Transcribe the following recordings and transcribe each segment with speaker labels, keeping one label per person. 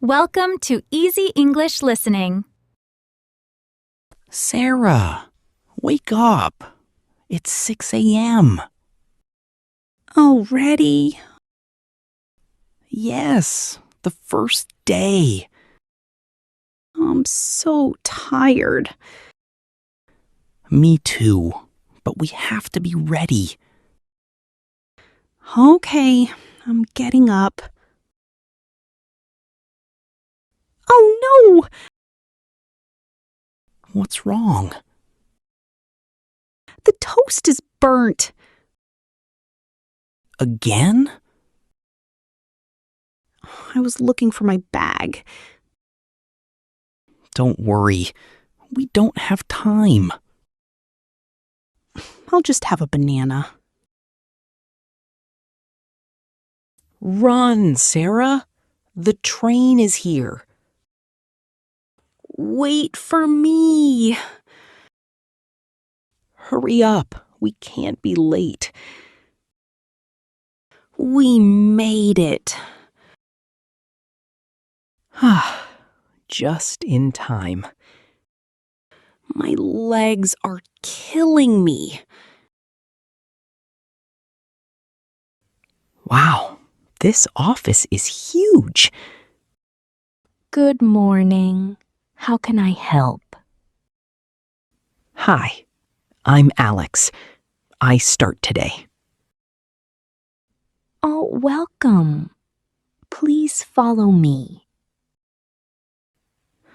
Speaker 1: Welcome to Easy English Listening.
Speaker 2: Sarah, wake up. It's 6 a.m.
Speaker 3: Already?
Speaker 2: Yes, the first day.
Speaker 3: I'm so tired.
Speaker 2: Me too, but we have to be ready.
Speaker 3: Okay, I'm getting up. Oh no!
Speaker 2: What's wrong?
Speaker 3: The toast is burnt.
Speaker 2: Again?
Speaker 3: I was looking for my bag.
Speaker 2: Don't worry. We don't have time.
Speaker 3: I'll just have a banana.
Speaker 2: Run, Sarah. The train is here.
Speaker 3: Wait for me.
Speaker 2: Hurry up. We can't be late.
Speaker 3: We made it.
Speaker 2: Just in time.
Speaker 3: My legs are killing me.
Speaker 2: Wow, this office is huge.
Speaker 1: Good morning. How can I help?
Speaker 2: Hi, I'm Alex. I start today.
Speaker 1: Oh, welcome. Please follow me.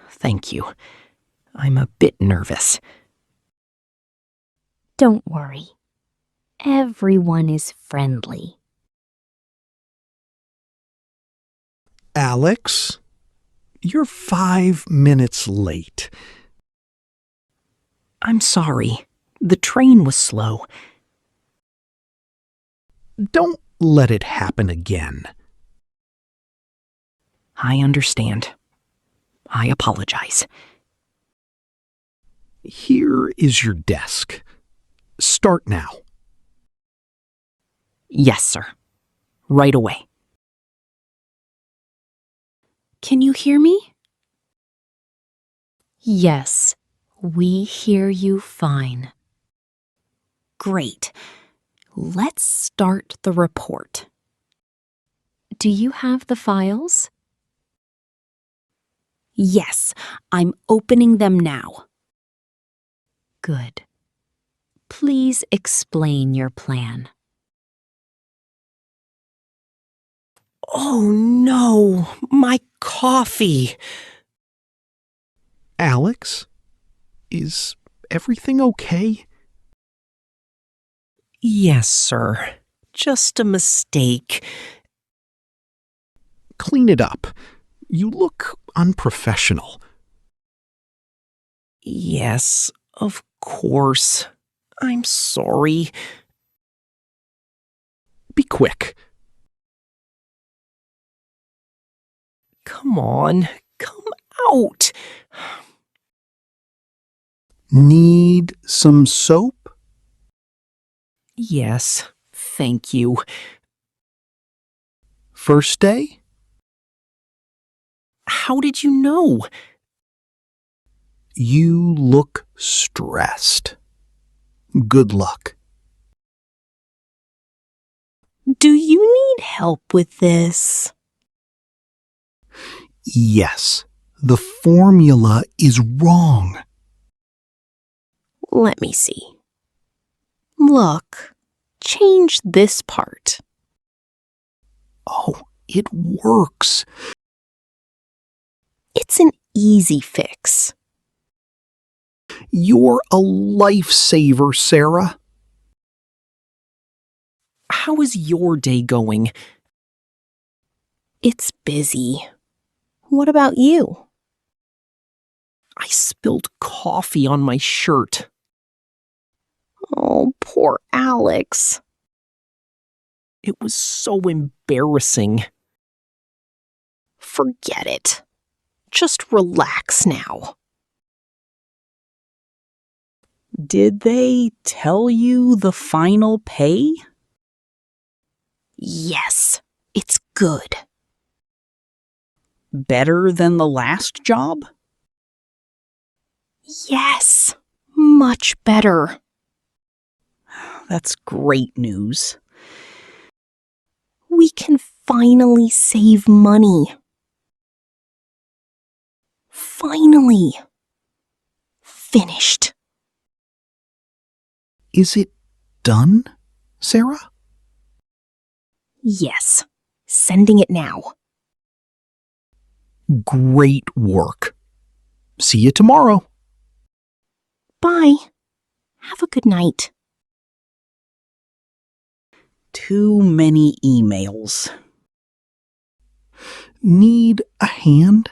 Speaker 2: Thank you. I'm a bit nervous.
Speaker 1: Don't worry. Everyone is friendly.
Speaker 4: Alex, you're 5 minutes late.
Speaker 2: I'm sorry. The train was slow.
Speaker 4: Don't let it happen again.
Speaker 2: I understand. I apologize.
Speaker 4: Here is your desk. Start now.
Speaker 2: Yes, sir. Right away.
Speaker 3: Can you hear me?
Speaker 1: Yes, we hear you fine.
Speaker 3: Great. Let's start the report.
Speaker 1: Do you have the files?
Speaker 3: Yes, I'm opening them now.
Speaker 1: Good. Please explain your plan.
Speaker 2: Oh no, my coffee.
Speaker 4: Alex, is everything okay?
Speaker 2: Yes, sir. Just a mistake.
Speaker 4: Clean it up. You look unprofessional.
Speaker 2: Yes, of course. I'm sorry.
Speaker 4: Be quick.
Speaker 2: Come on, come out.
Speaker 4: Need some soap?
Speaker 2: Yes, thank you.
Speaker 4: First day?
Speaker 2: How did you know?
Speaker 4: You look stressed. Good luck.
Speaker 3: Do you need help with this?
Speaker 4: Yes, the formula is wrong.
Speaker 3: Let me see. Look, change this part.
Speaker 4: Oh, it works.
Speaker 3: It's an easy fix.
Speaker 4: You're a lifesaver, Sarah.
Speaker 2: How is your day going?
Speaker 3: It's busy. What about you?
Speaker 2: I spilled coffee on my shirt.
Speaker 3: Oh, poor Alex.
Speaker 2: It was so embarrassing.
Speaker 3: Forget it. Just relax now.
Speaker 2: Did they tell you the final pay?
Speaker 3: Yes, it's good.
Speaker 2: Better than the last job?
Speaker 3: Yes, much better.
Speaker 2: That's great news.
Speaker 3: We can finally save money. Finally. Finished.
Speaker 4: Is it done, Sarah?
Speaker 3: Yes, sending it now.
Speaker 4: Great work. See you tomorrow.
Speaker 3: Bye. Have a good night.
Speaker 2: Too many emails.
Speaker 4: Need a hand?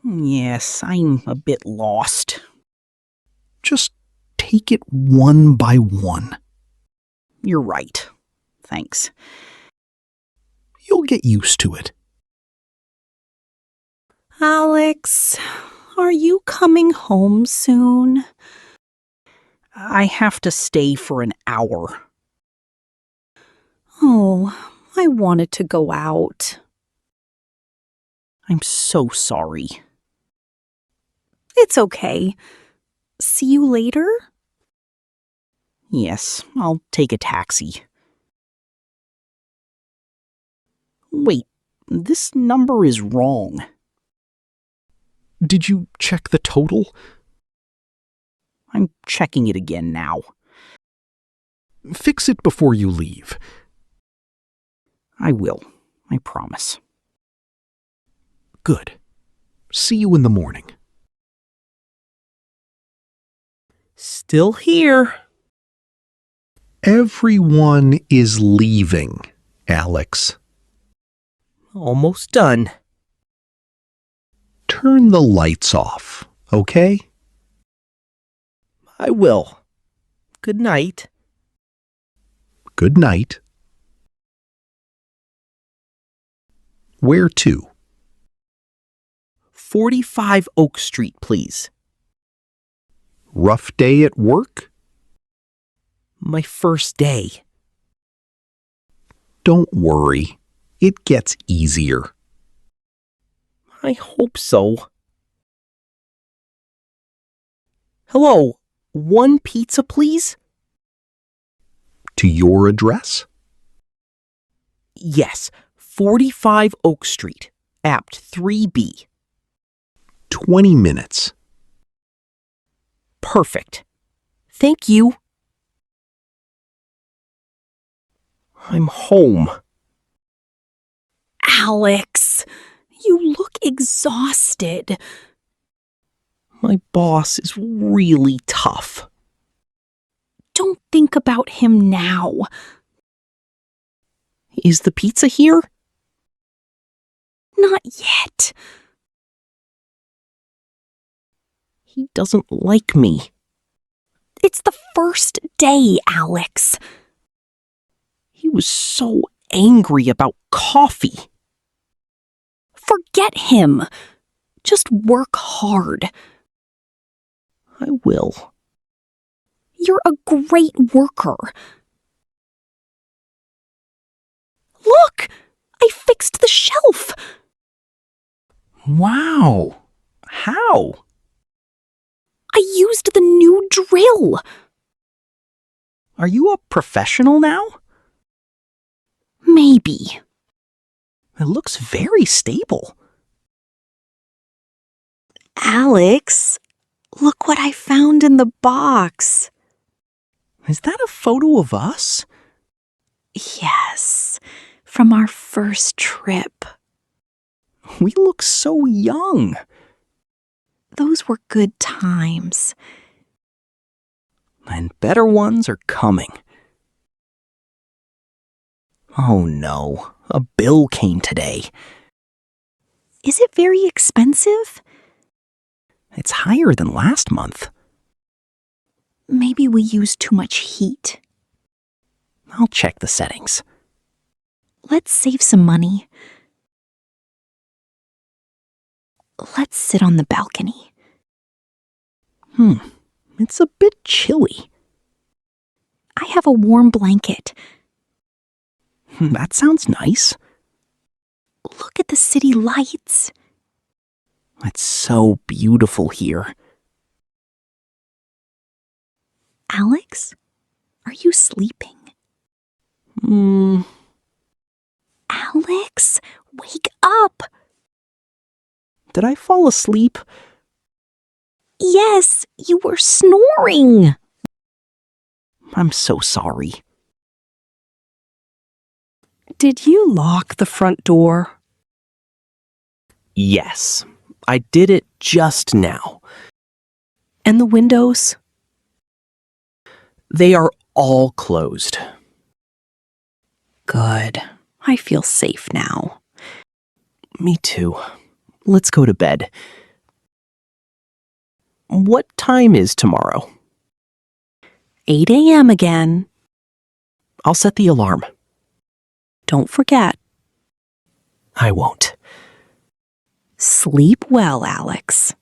Speaker 2: Yes, I'm a bit lost.
Speaker 4: Just take it one by one.
Speaker 2: You're right. Thanks.
Speaker 4: You'll get used to it.
Speaker 3: Alex, are you coming home soon?
Speaker 2: I have to stay for an hour.
Speaker 3: Oh, I wanted to go out.
Speaker 2: I'm so sorry.
Speaker 3: It's okay. See you later?
Speaker 2: Yes, I'll take a taxi. Wait, this number is wrong.
Speaker 4: Did you check the total?
Speaker 2: I'm checking it again now.
Speaker 4: Fix it before you leave.
Speaker 2: I will, I promise.
Speaker 4: Good. See you in the morning.
Speaker 2: Still here.
Speaker 4: Everyone is leaving, Alex.
Speaker 2: Almost done.
Speaker 4: Turn the lights off, okay?
Speaker 2: I will. Good night.
Speaker 4: Good night. Where to?
Speaker 2: 45 Oak Street, please.
Speaker 4: Rough day at work?
Speaker 2: My first day.
Speaker 4: Don't worry. It gets easier.
Speaker 2: I hope so. Hello, one pizza, please?
Speaker 4: To your address?
Speaker 2: Yes, 45 Oak Street, Apt 3B.
Speaker 4: 20 minutes.
Speaker 2: Perfect. Thank you. I'm home.
Speaker 3: Alex, you look exhausted.
Speaker 2: My boss is really tough.
Speaker 3: Don't think about him now.
Speaker 2: Is the pizza here?
Speaker 3: Not yet.
Speaker 2: He doesn't like me.
Speaker 3: It's the first day, Alex.
Speaker 2: He was so angry about coffee.
Speaker 3: Forget him. Just work hard.
Speaker 2: I will.
Speaker 3: You're a great worker. Look! I fixed the shelf.
Speaker 2: Wow. How?
Speaker 3: I used the new drill.
Speaker 2: Are you a professional now?
Speaker 3: Maybe.
Speaker 2: It looks very stable.
Speaker 3: Alex, look what I found in the box.
Speaker 2: Is that a photo of us?
Speaker 3: Yes, from our first trip.
Speaker 2: We look so young.
Speaker 3: Those were good times.
Speaker 2: And better ones are coming. Oh no, a bill came today.
Speaker 3: Is it very expensive?
Speaker 2: It's higher than last month.
Speaker 3: Maybe we use too much heat.
Speaker 2: I'll check the settings.
Speaker 3: Let's save some money. Let's sit on the balcony.
Speaker 2: It's a bit chilly.
Speaker 3: I have a warm blanket.
Speaker 2: That sounds nice.
Speaker 3: Look at the city lights.
Speaker 2: It's so beautiful here.
Speaker 3: Alex, are you sleeping? Alex, wake up!
Speaker 2: Did I fall asleep?
Speaker 3: Yes, you were snoring.
Speaker 2: I'm so sorry.
Speaker 3: Did you lock the front door?
Speaker 2: Yes, I did it just now.
Speaker 3: And the windows?
Speaker 2: They are all closed.
Speaker 3: Good. I feel safe now.
Speaker 2: Me too. Let's go to bed. What time is tomorrow?
Speaker 3: 8 a.m. again.
Speaker 2: I'll set the alarm.
Speaker 3: Don't forget.
Speaker 2: I won't.
Speaker 3: Sleep well, Alex.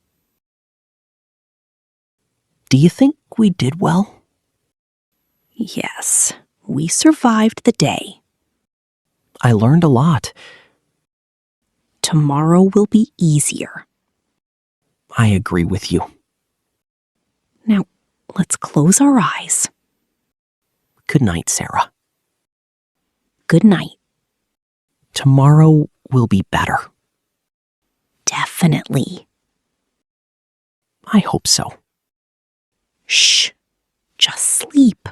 Speaker 2: Do you think we did well?
Speaker 3: Yes, we survived the day.
Speaker 2: I learned a lot.
Speaker 3: Tomorrow will be easier.
Speaker 2: I agree with you.
Speaker 3: Now, let's close our eyes.
Speaker 2: Good night, Sarah.
Speaker 3: Good night.
Speaker 2: Tomorrow will be better.
Speaker 3: Definitely.
Speaker 2: I hope so.
Speaker 3: Shh. Just sleep.